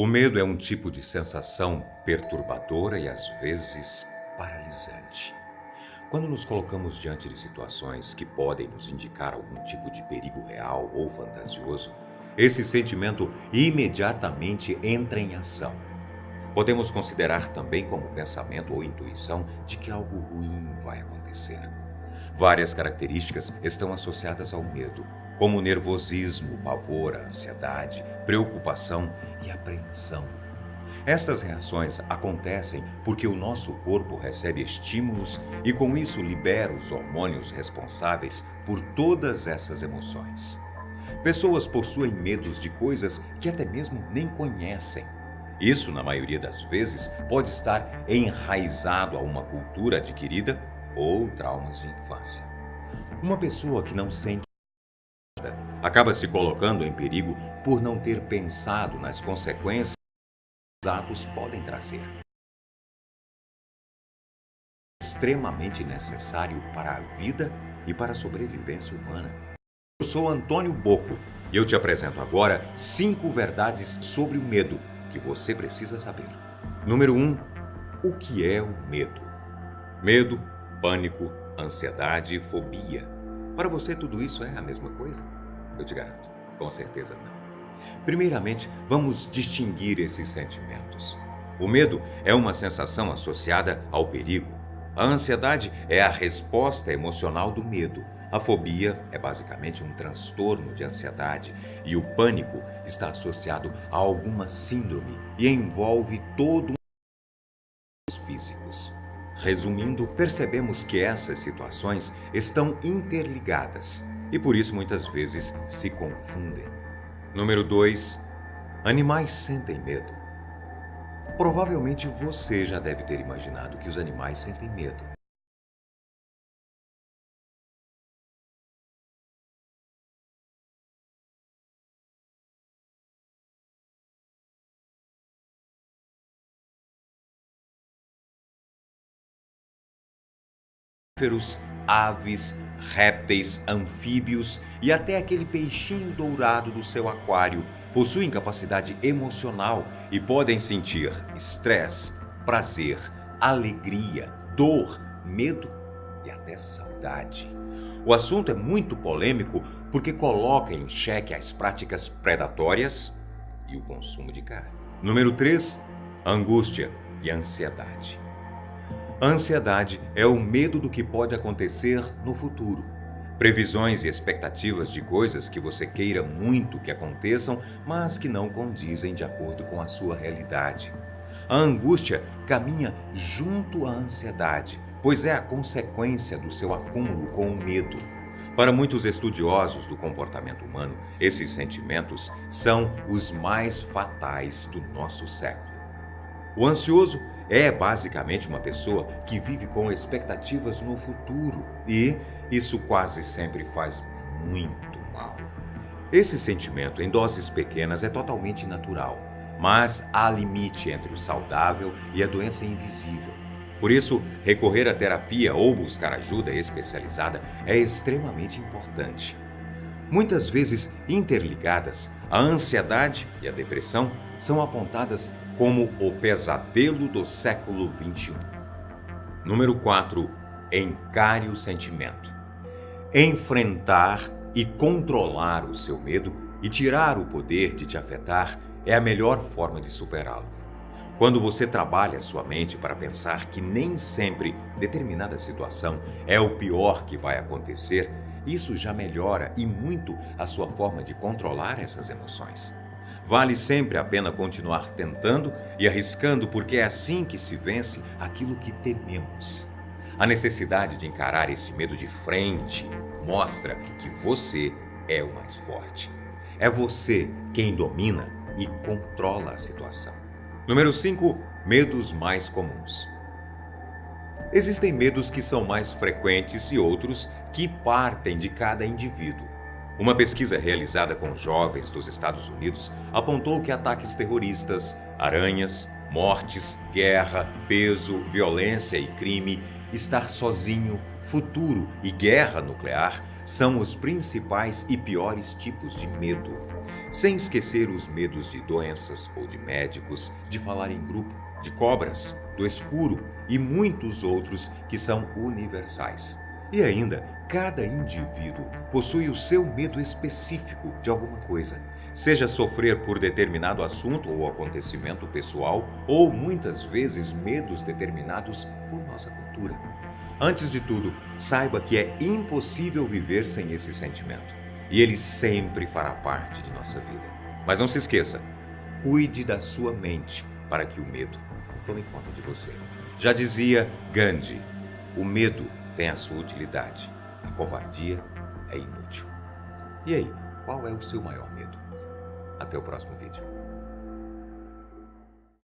O medo é um tipo de sensação perturbadora e às vezes paralisante. Quando nos colocamos diante de situações que podem nos indicar algum tipo de perigo real ou fantasioso, esse sentimento imediatamente entra em ação. Podemos considerar também como pensamento ou intuição de que algo ruim vai acontecer. Várias características estão associadas ao medo, como o nervosismo, o pavor, a ansiedade, preocupação e apreensão. Estas reações acontecem porque o nosso corpo recebe estímulos e, com isso, libera os hormônios responsáveis por todas essas emoções. Pessoas possuem medos de coisas que até mesmo nem conhecem. Isso, na maioria das vezes, pode estar enraizado a uma cultura adquirida ou traumas de infância. Uma pessoa que não sente acaba se colocando em perigo por não ter pensado nas consequências que os atos podem trazer. Extremamente necessário para a vida e para a sobrevivência humana. Eu sou Antônio Bocco e eu te apresento agora 5 verdades sobre o medo que você precisa saber. Número 1. O que é o medo? Medo, pânico, ansiedade e fobia. Para você tudo isso é a mesma coisa? Eu te garanto, com certeza não. Primeiramente, vamos distinguir esses sentimentos. O medo é uma sensação associada ao perigo. A ansiedade é a resposta emocional do medo. A fobia é basicamente um transtorno de ansiedade e o pânico está associado a alguma síndrome e envolve todo os físicos. Resumindo, percebemos que essas situações estão interligadas e por isso muitas vezes se confundem. Número 2. Animais sentem medo. Provavelmente você já deve ter imaginado que os animais sentem medo. Mamíferos, aves, répteis, anfíbios e até aquele peixinho dourado do seu aquário possuem capacidade emocional e podem sentir estresse, prazer, alegria, dor, medo e até saudade. O assunto é muito polêmico porque coloca em xeque as práticas predatórias e o consumo de carne. Número 3. Angústia e ansiedade. A ansiedade é o medo do que pode acontecer no futuro. Previsões e expectativas de coisas que você queira muito que aconteçam, mas que não condizem de acordo com a sua realidade. A angústia caminha junto à ansiedade, pois é a consequência do seu acúmulo com o medo. Para muitos estudiosos do comportamento humano, esses sentimentos são os mais fatais do nosso século. O ansioso é basicamente uma pessoa que vive com expectativas no futuro e isso quase sempre faz muito mal. Esse sentimento, em doses pequenas, é totalmente natural, mas há limite entre o saudável e a doença invisível. Por isso, recorrer à terapia ou buscar ajuda especializada é extremamente importante. Muitas vezes interligadas, a ansiedade e a depressão são apontadas como o pesadelo do século XXI. Número 4. Encare o sentimento. Enfrentar e controlar o seu medo e tirar o poder de te afetar é a melhor forma de superá-lo. Quando você trabalha sua mente para pensar que nem sempre determinada situação é o pior que vai acontecer, isso já melhora e muito a sua forma de controlar essas emoções. Vale sempre a pena continuar tentando e arriscando, porque é assim que se vence aquilo que tememos. A necessidade de encarar esse medo de frente mostra que você é o mais forte. É você quem domina e controla a situação. Número 5. Medos mais comuns. Existem medos que são mais frequentes e outros que partem de cada indivíduo. Uma pesquisa realizada com jovens dos Estados Unidos apontou que ataques terroristas, aranhas, mortes, guerra, peso, violência e crime, estar sozinho, futuro e guerra nuclear são os principais e piores tipos de medo. sem esquecer os medos de doenças ou de médicos, de falar em grupo, de cobras, do escuro e muitos outros que são universais. E ainda, cada indivíduo possui o seu medo específico de alguma coisa, seja sofrer por determinado assunto ou acontecimento pessoal, ou muitas vezes medos determinados por nossa cultura. Antes de tudo, saiba que é impossível viver sem esse sentimento, e ele sempre fará parte de nossa vida. Mas não se esqueça, cuide da sua mente para que o medo tome conta de você. Já dizia Gandhi, o medo tem a sua utilidade, a covardia é inútil. E aí, qual é o seu maior medo? Até o próximo vídeo.